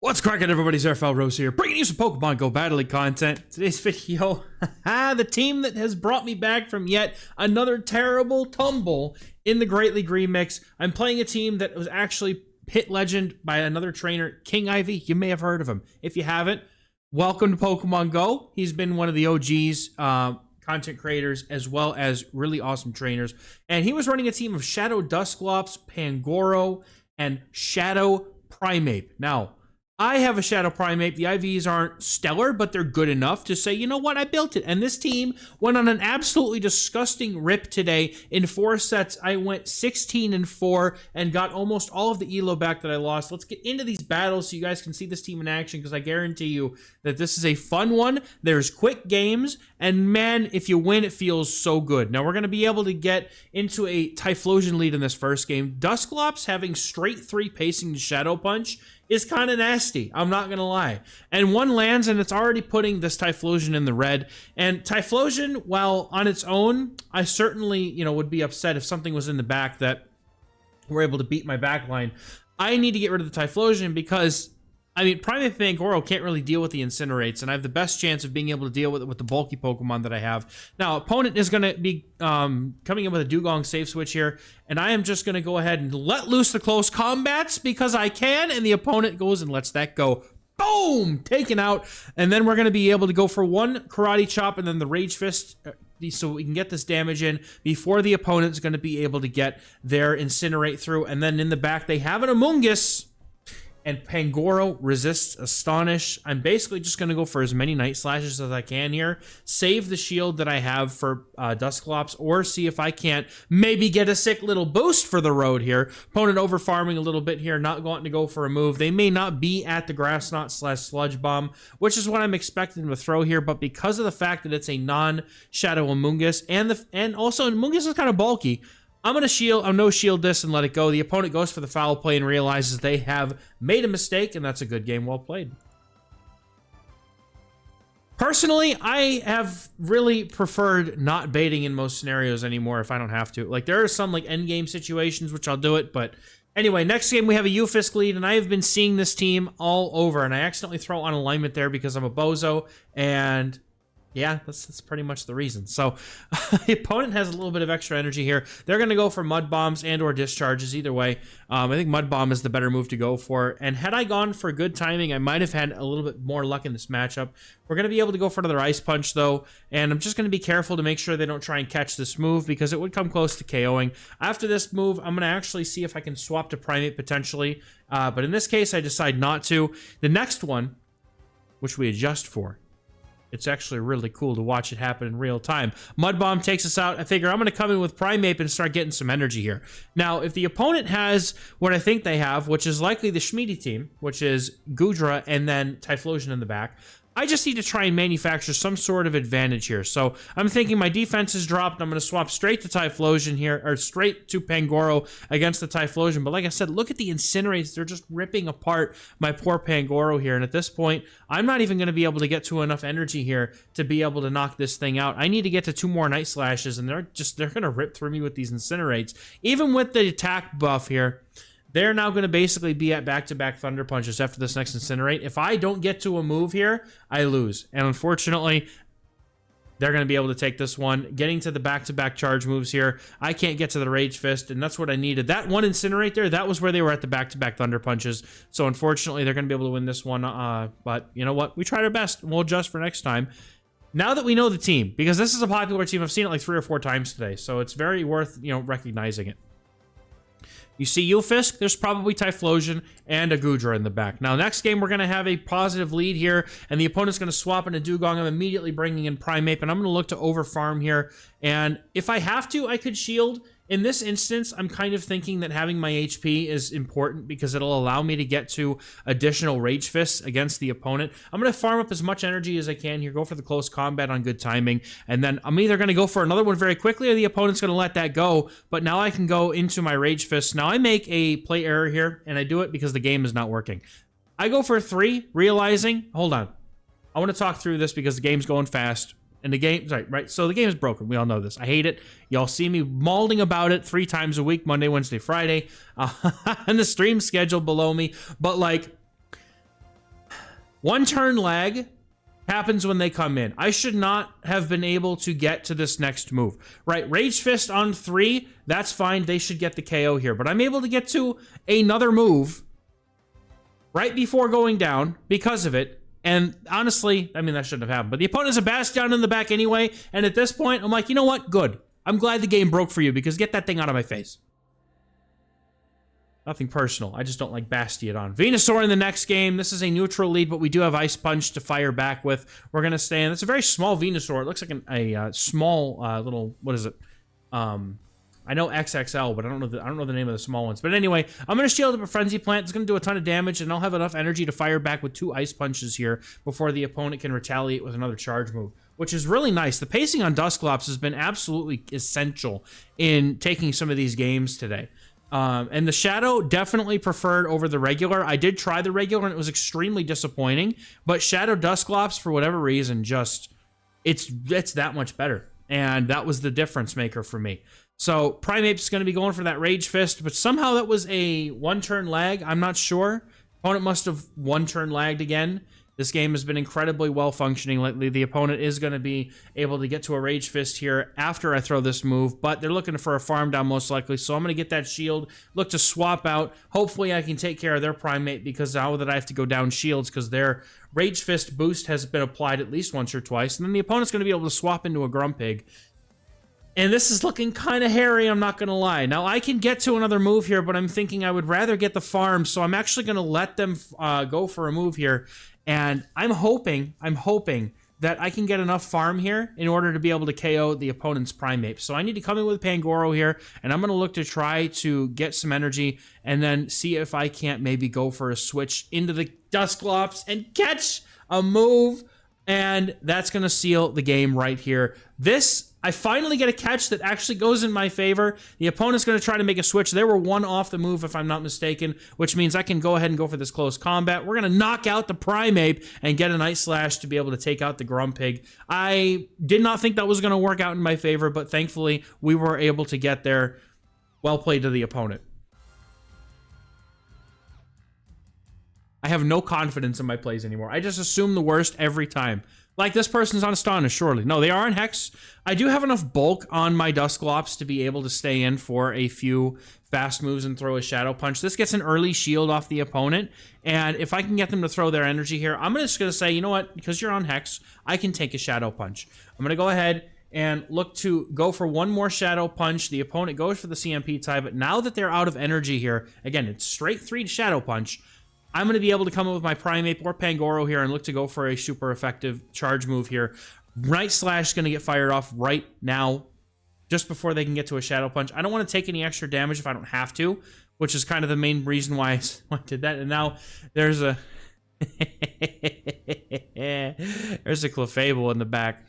What's cracking, everybody? XehrFelrose here, bringing you some Pokemon Go Battle League content. Today's video, the team that has brought me back from yet another terrible tumble in the Great League Remix. I'm playing a team that was actually hit legend by another trainer, King Ivy. You may have heard of him. If you haven't, welcome to Pokemon Go. He's been one of the OGs, content creators, as well as really awesome trainers. And he was running a team of Shadow Dusclops, Pangoro, and Shadow Primeape. Now, I have a Shadow Primeape. The IVs aren't stellar, but they're good enough to say, you know what, I built it. And this team went on an absolutely disgusting rip today. In 4 sets, I went 16-4 and got almost all of the elo back that I lost. Let's get into these battles so you guys can see this team in action, because I guarantee you that this is a fun one. There's quick games, and man, if you win, it feels so good. Now, we're going to be able to get into a Typhlosion lead in this first game. Dusclops having straight 3 pacing to Shadow Punch is kind of nasty, I'm not gonna lie. And one lands, and it's already putting this Typhlosion in the red. And Typhlosion, while on its own, I certainly, would be upset if something was in the back that were able to beat my back line. I need to get rid of the Typhlosion because, Primeape Pangoro can't really deal with the Incinerates, and I have the best chance of being able to deal with it with the bulky Pokemon that I have. Now, opponent is going to be coming in with a Dugong safe switch here, and I am just going to go ahead and let loose the close combats because I can, and the opponent goes and lets that go. Boom! Taken out, and then we're going to be able to go for one Karate Chop and then the Rage Fist, so we can get this damage in before the opponent's going to be able to get their Incinerate through. And then in the back, they have an Amoonguss, and Pangoro resists Astonish. I'm basically just going to go for as many Night Slashes as I can here, save the shield that I have for Dusclops, or see if I can't maybe get a sick little boost for the road here. Opponent over farming a little bit here, not wanting to go for a move. They may not be at the Grass Knot / Sludge Bomb, which is what I'm expecting to throw here, but because of the fact that it's a non-Shadow Amoonguss, and also Amoonguss is kind of bulky, I'm going to no shield this and let it go. The opponent goes for the foul play and realizes they have made a mistake, and that's a good game well played. Personally, I have really preferred not baiting in most scenarios anymore if I don't have to. Like, there are some, endgame situations, which I'll do it, but anyway, next game we have a Ufisk lead, and I have been seeing this team all over, and I accidentally throw on alignment there because I'm a bozo, and yeah, that's pretty much the reason. So the opponent has a little bit of extra energy here. They're going to go for Mud Bombs and or Discharges either way. I think Mud Bomb is the better move to go for. And had I gone for good timing, I might have had a little bit more luck in this matchup. We're going to be able to go for another Ice Punch, though. And I'm just going to be careful to make sure they don't try and catch this move because it would come close to KOing. After this move, I'm going to actually see if I can swap to Primeape potentially. But in this case, I decide not to. The next one, which we adjust for, it's actually really cool to watch it happen in real time. Mud Bomb takes us out. I figure I'm going to come in with Primeape and start getting some energy here. Now, if the opponent has what I think they have, which is likely the Schmiede team, which is Goodra and then Typhlosion in the back, I just need to try and manufacture some sort of advantage here. So I'm thinking my defense is dropped. I'm going to swap straight to Typhlosion here, or straight to Pangoro against the Typhlosion. But like I said, look at the Incinerates. They're just ripping apart my poor Pangoro here. And at this point, I'm not even going to be able to get to enough energy here to be able to knock this thing out. I need to get to 2 more Night Slashes, and they're going to rip through me with these Incinerates. Even with the attack buff here, they're now going to basically be at back-to-back Thunder Punches after this next Incinerate. If I don't get to a move here, I lose. And unfortunately, they're going to be able to take this one. Getting to the back-to-back charge moves here, I can't get to the Rage Fist, and that's what I needed. That one Incinerate there, that was where they were at the back-to-back Thunder Punches. So unfortunately, they're going to be able to win this one. But you know what? We tried our best. We'll adjust for next time. Now that we know the team, because this is a popular team, I've seen it like 3 or 4 times today, so it's very worth, recognizing it. You see Ufisk, there's probably Typhlosion and a Goodra in the back. Now, next game, we're going to have a positive lead here, and the opponent's going to swap into Dugong. I'm immediately bringing in Primeape, and I'm going to look to overfarm here. And if I have to, I could shield. In this instance, I'm kind of thinking that having my HP is important because it'll allow me to get to additional Rage Fists against the opponent. I'm going to farm up as much energy as I can here, go for the close combat on good timing, and then I'm either going to go for another one very quickly or the opponent's going to let that go, but now I can go into my Rage Fists. Now I make a play error here, and I do it because the game is not working. I go for 3, realizing, hold on, I want to talk through this because the game's going fast. And the game, right? So the game is broken. We all know this. I hate it. Y'all see me mauling about it 3 times a week, Monday, Wednesday, Friday, and the stream schedule below me. But 1 turn lag happens when they come in. I should not have been able to get to this next move, right? Rage Fist on 3, that's fine. They should get the KO here, but I'm able to get to another move right before going down because of it. And honestly, I mean, that shouldn't have happened, but the opponent has a Bastion in the back anyway. And at this point, I'm like, you know what? Good. I'm glad the game broke for you because get that thing out of my face. Nothing personal. I just don't like Bastion on. Venusaur in the next game. This is a neutral lead, but we do have Ice Punch to fire back with. We're going to stay in. It's a very small Venusaur. It looks like a small little, what is it? I know XXL, but I don't know the name of the small ones. But anyway, I'm going to shield up a Frenzy Plant. It's going to do a ton of damage, and I'll have enough energy to fire back with 2 Ice Punches here before the opponent can retaliate with another charge move, which is really nice. The pacing on Dusclops has been absolutely essential in taking some of these games today. And the Shadow definitely preferred over the regular. I did try the regular and it was extremely disappointing, but Shadow Dusclops, for whatever reason, just, it's that much better. And that was the difference maker for me. So Primeape's going to be going for that Rage Fist, but somehow that was a 1 turn lag. I'm not sure. Opponent must have 1 turn lagged again. This game has been incredibly well functioning lately. The opponent is going to be able to get to a Rage Fist here after I throw this move, but they're looking for a farm down most likely, so I'm going to get that shield, look to swap out. Hopefully I can take care of their Primate because now that I have to go down shields because their Rage Fist boost has been applied at least once or twice, and then the opponent's going to be able to swap into a Grumpig. And this is looking kind of hairy, I'm not going to lie. Now, I can get to another move here, but I'm thinking I would rather get the farm, so I'm actually going to let them go for a move here. And I'm hoping that I can get enough farm here in order to be able to KO the opponent's Primeape. So I need to come in with Pangoro here, and I'm going to look to try to get some energy and then see if I can't maybe go for a switch into the Dusclops and catch a move. And that's going to seal the game right here. I finally get a catch that actually goes in my favor. The opponent's going to try to make a switch. They were 1 off the move, if I'm not mistaken, which means I can go ahead and go for this close combat. We're going to knock out the Primeape and get an Ice Slash to be able to take out the Grumpig. I did not think that was going to work out in my favor, but thankfully we were able to get there. Well played to the opponent. I have no confidence in my plays anymore. I just assume the worst every time. Like, this person's on Astonish, surely. No, they are on Hex. I do have enough bulk on my Dusclops to be able to stay in for a few fast moves and throw a Shadow Punch. This gets an early shield off the opponent, and if I can get them to throw their energy here, I'm just going to say, you know what? Because you're on Hex, I can take a Shadow Punch. I'm going to go ahead and look to go for 1 more Shadow Punch. The opponent goes for the CMP tie, but now that they're out of energy here, again, it's straight 3 Shadow Punch. I'm going to be able to come up with my Primeape or Pangoro here and look to go for a super effective charge move here. Night Slash is going to get fired off right now, just before they can get to a Shadow Punch. I don't want to take any extra damage if I don't have to, which is kind of the main reason why I did that. And now there's a there's a Clefable in the back.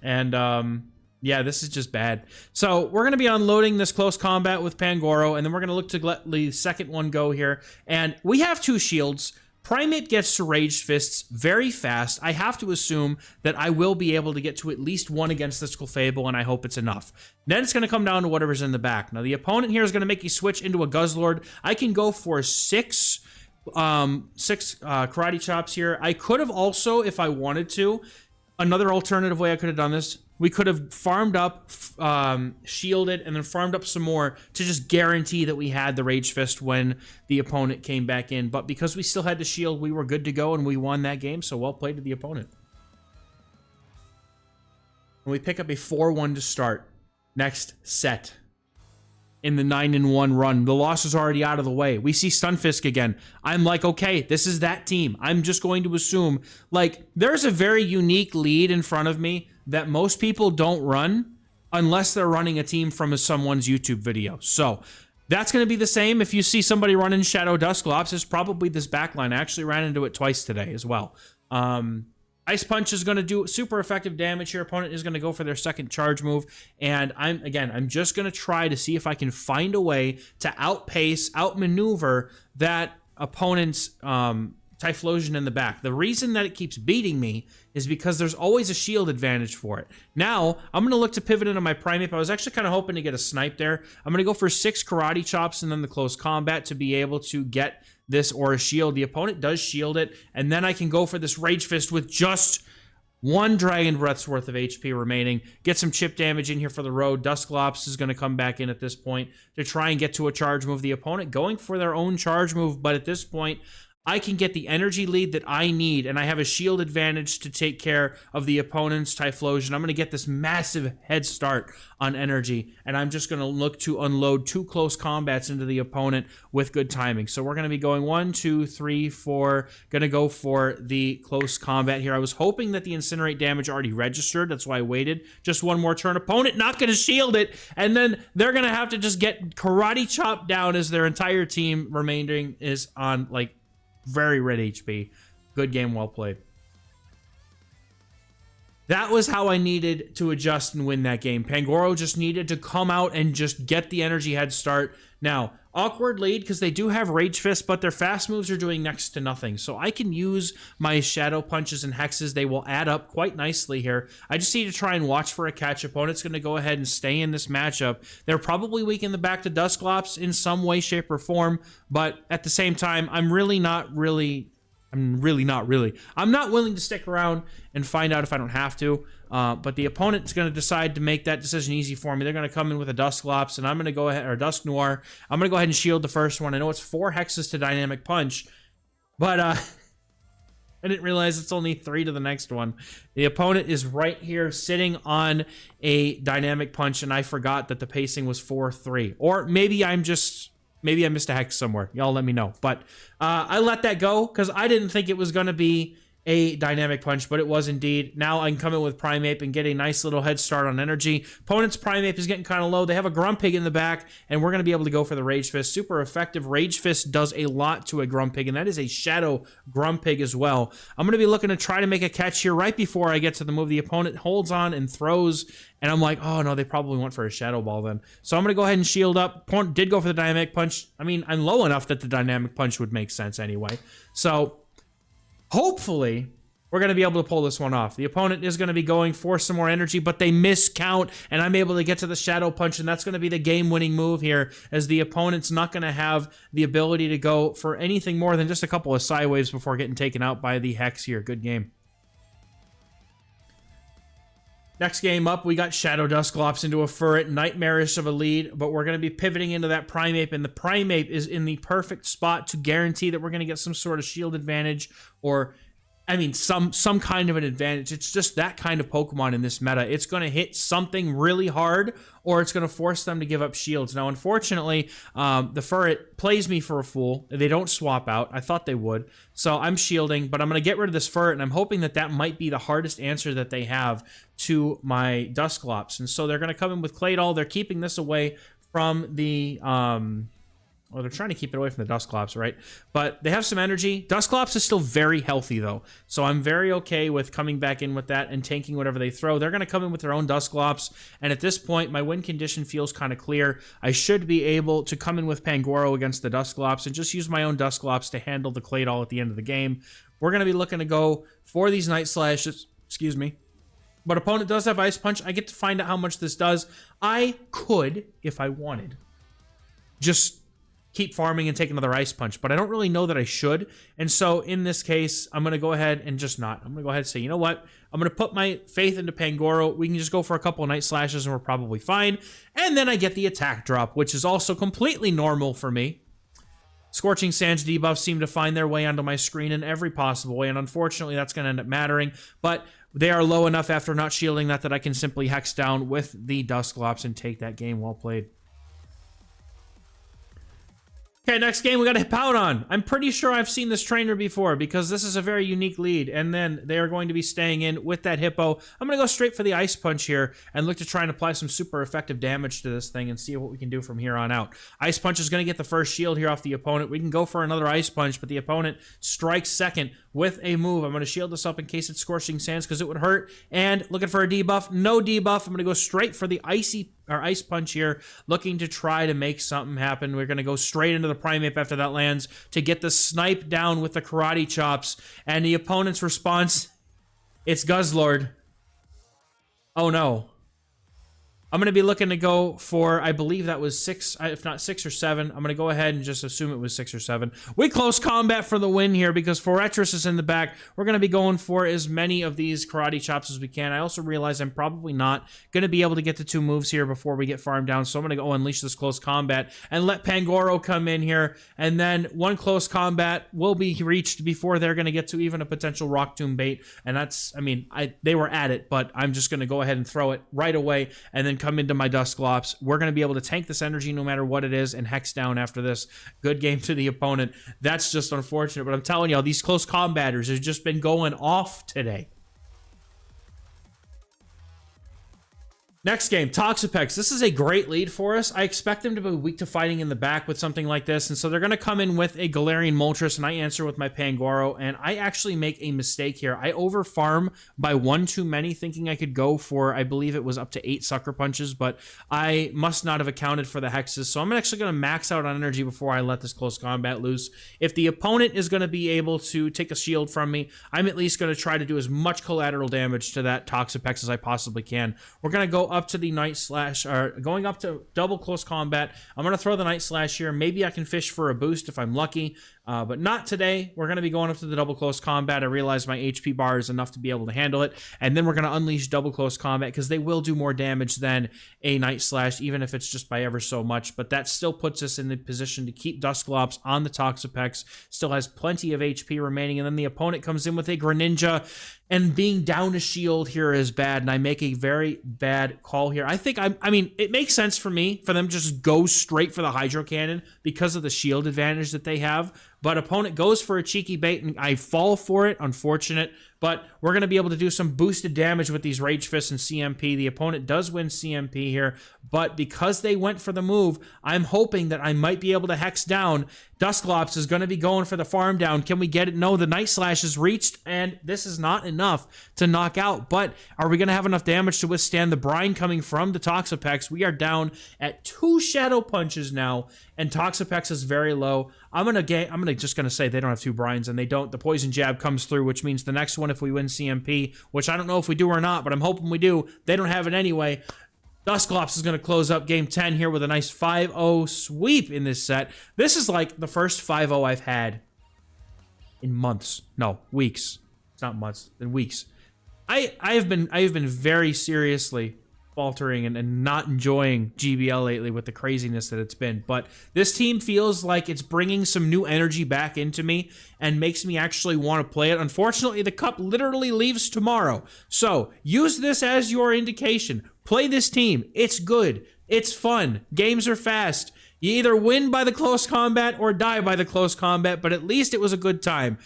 And yeah, this is just bad. So we're going to be unloading this close combat with Pangoro, and then we're going to look to let the second one go here. And we have 2 shields. Primeape gets to Rage Fists very fast. I have to assume that I will be able to get to at least 1 against this Clefable, and I hope it's enough. Then it's going to come down to whatever's in the back. Now, the opponent here is going to make a switch into a Guzzlord. I can go for 6 Karate Chops here. I could have also, if I wanted to, another alternative way I could have done this, we could have farmed up, shielded, and then farmed up some more to just guarantee that we had the Rage Fist when the opponent came back in. But because we still had the shield, we were good to go, and we won that game, so well played to the opponent. And we pick up a 4-1 to start. Next set. In the 9-1 run. The loss is already out of the way. We see Stunfisk again. I'm like, okay, this is that team. I'm just going to assume, like, there's a very unique lead in front of me that most people don't run unless they're running a team from someone's YouTube video. So that's going to be the same if you see somebody running Shadow Dusclops. It's probably this backline. I actually ran into it twice today as well. Ice Punch is going to do super effective damage here. Opponent is going to go for their second charge move. And I'm just going to try to see if I can find a way to outmaneuver that opponent's Typhlosion in the back. The reason that it keeps beating me is because there's always a shield advantage for it. Now, I'm going to look to pivot into my Primeape. I was actually kind of hoping to get a snipe there. I'm going to go for 6 Karate Chops and then the close combat to be able to get this Aura Shield. The opponent does shield it, and then I can go for this Rage Fist with just one Dragon Breath's worth of HP remaining. Get some chip damage in here for the road. Dusclops is going to come back in at this point to try and get to a charge move. The opponent going for their own charge move, but at this point, I can get the energy lead that I need, and I have a shield advantage to take care of the opponent's Typhlosion. I'm going to get this massive head start on energy, and I'm just going to look to unload 2 close combats into the opponent with good timing. So we're going to be going 1, 2, 3, 4. Going to go for the close combat here. I was hoping that the Incinerate damage already registered. That's why I waited. Just one more turn. Opponent not going to shield it, and then they're going to have to just get karate chopped down as their entire team remaining is on, like, very red HP. Good game, well played. That was how I needed to adjust and win that game. Pangoro just needed to come out and just get the energy head start. Now, awkward lead because they do have Rage Fist, but their fast moves are doing next to nothing. So I can use my Shadow Punches and Hexes. They will add up quite nicely here. I just need to try and watch for a catch. Opponent's going to go ahead and stay in this matchup. They're probably weak in the back to Dusclops in some way, shape, or form, but at the same time, I'm not willing to stick around and find out if I don't have to. But the opponent's going to decide to make that decision easy for me. They're going to come in with a Dusclops, and I'm going to go ahead, or Dusk Noir. I'm going to go ahead and shield the first one. I know it's 4 hexes to Dynamic Punch, but I didn't realize it's only 3 to the next one. The opponent is right here sitting on a Dynamic Punch, and I forgot that the pacing was 4-3. Or maybe I missed a hex somewhere. Y'all let me know. But I let that go because I didn't think it was going to be a Dynamic Punch, but it was indeed. Now I can come in with Primeape and get a nice little head start on energy. Opponent's Primeape is getting kind of low. They have a Grumpig in the back, and we're going to be able to go for the Rage Fist. Super effective. Rage Fist does a lot to a Grumpig, and that is a Shadow Grumpig as well. I'm going to be looking to try to make a catch here right before I get to the move. The opponent holds on and throws, and I'm like, oh no, they probably went for a Shadow Ball then. So I'm going to go ahead and shield up. Opponent did go for the Dynamic Punch. I mean, I'm low enough that the Dynamic Punch would make sense anyway. So hopefully, we're going to be able to pull this one off. The opponent is going to be going for some more energy, but they miscount, and I'm able to get to the Shadow Punch, and that's going to be the game-winning move here, as the opponent's not going to have the ability to go for anything more than just a couple of Psy Waves before getting taken out by the Hex here. Good game. Next game up, we got Shadow Dusclops into a Furret, nightmarish of a lead, but we're going to be pivoting into that Primeape, and the Primeape is in the perfect spot to guarantee that we're going to get some sort of shield advantage, or I mean, some kind of an advantage. It's just that kind of Pokemon in this meta. It's going to hit something really hard, or it's going to force them to give up shields. Now, unfortunately, the Furret plays me for a fool. They don't swap out. I thought they would. So I'm shielding, but I'm going to get rid of this Furret, and I'm hoping that that might be the hardest answer that they have to my Dusclops. And so they're going to come in with Cladoll. They're keeping this away from the well, they're trying to keep it away from the Dusclops, right? But they have some energy. Dusclops is still very healthy, though. So I'm very okay with coming back in with that and tanking whatever they throw. They're going to come in with their own Dusclops. And at this point, my win condition feels kind of clear. I should be able to come in with Pangoro against the Dusclops and just use my own Dusclops to handle the Cladoll at the end of the game. We're going to be looking to go for these Night Slashes. Excuse me. But opponent does have Ice Punch. I get to find out how much this does. I could, if I wanted, just keep farming and take another Ice Punch, but I don't really know that I should. And so in this case, I'm going to go ahead and just not. I'm going to go ahead and say, you know what? I'm going to put my faith into Pangoro. We can just go for a couple of Night Slashes and we're probably fine. And then I get the attack drop, which is also completely normal for me. Scorching Sands debuffs seem to find their way onto my screen in every possible way, and unfortunately that's going to end up mattering. But they are low enough after not shielding that I can simply Hex down with the Dusclops and take that game. Well played. Okay, next game, we got Hippowdon. I'm pretty sure I've seen this trainer before because this is a very unique lead, and then they are going to be staying in with that Hippo. I'm going to go straight for the Ice Punch here and look to try and apply some super effective damage to this thing and see what we can do from here on out. Ice Punch is going to get the first shield here off the opponent. We can go for another Ice Punch, but the opponent strikes second with a move. I'm going to shield this up in case it's Scorching Sands because it would hurt, and looking for a debuff. No debuff. I'm going to go straight for the Ice Punch here, looking to try to make something happen. We're going to go straight into the Primeape after that lands to get the snipe down with the Karate Chops, and the opponent's response, it's Guzzlord. Oh no. I'm going to be looking to go for, I believe that was 6, if not 6 or 7. I'm going to go ahead and just assume it was 6 or 7. We close combat for the win here because Forretress is in the back. We're going to be going for as many of these karate chops as we can. I also realize I'm probably not going to be able to get the 2 moves here before we get farmed down, so I'm going to go unleash this close combat and let Pangoro come in here, and then 1 close combat will be reached before they're going to get to even a potential Rock Tomb bait, and that's, I mean, they were at it, but I'm just going to go ahead and throw it right away, and then come into my Dusclops. We're going to be able to tank this energy no matter what it is and hex down after this. Good game to the opponent. That's just unfortunate, but I'm telling y'all, these close combaters have just been going off today. Next game, Toxapex. This is a great lead for us. I expect them to be weak to fighting in the back with something like this, and so they're going to come in with a Galarian Moltres, and I answer with my Pangoro, and I actually make a mistake here. I overfarm by 1 too many, thinking I could go for, I believe it was up to 8 Sucker Punches, but I must not have accounted for the hexes, so I'm actually going to max out on energy before I let this close combat loose. If the opponent is going to be able to take a shield from me, I'm at least going to try to do as much collateral damage to that Toxapex as I possibly can. We're going to go up to the Night Slash, or going up to double close combat. I'm going to throw the Night Slash here. Maybe I can fish for a boost if I'm lucky, but not today. We're going to be going up to the double close combat. I realize my HP bar is enough to be able to handle it, and then we're going to unleash double close combat because they will do more damage than a Night Slash, even if it's just by ever so much, but that still puts us in the position to keep Dusclops on the Toxapex. Still has plenty of HP remaining, and then the opponent comes in with a Greninja, and being down a shield here is bad, and I make a very bad call here. I think, I mean, it makes sense for me for them to just go straight for the Hydro Cannon because of the shield advantage that they have, but opponent goes for a cheeky bait, and I fall for it. Unfortunate, but we're going to be able to do some boosted damage with these Rage Fists and CMP. The opponent does win CMP here, but because they went for the move, I'm hoping that I might be able to hex down. Dusclops is going to be going for the farm down. Can we get it? No, the Night Slash is reached, and this is not enough to knock out, but are we going to have enough damage to withstand the brine coming from the Toxapex? We are down at 2 Shadow Punches now, and Toxapex is very low. I'm just gonna say they don't have 2 brines, and they don't. The Poison Jab comes through, which means the next one, if we win CMP, which I don't know if we do or not, but I'm hoping we do, they don't have it anyway. Dusclops is going to close up game 10 here with a nice 5-0 sweep in this set. This is like the first 5-0 I've had in months. No, weeks. It's not months, in weeks. I have been very seriously faltering and not enjoying GBL lately with the craziness that it's been, but this team feels like it's bringing some new energy back into me and makes me actually want to play it. Unfortunately, the cup literally leaves tomorrow, so use this as your indication. Play this team. It's good. It's fun. Games are fast. You either win by the close combat or die by the close combat, but at least it was a good time.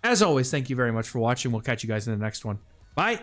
As always, thank you very much for watching. We'll catch you guys in the next one. Bye.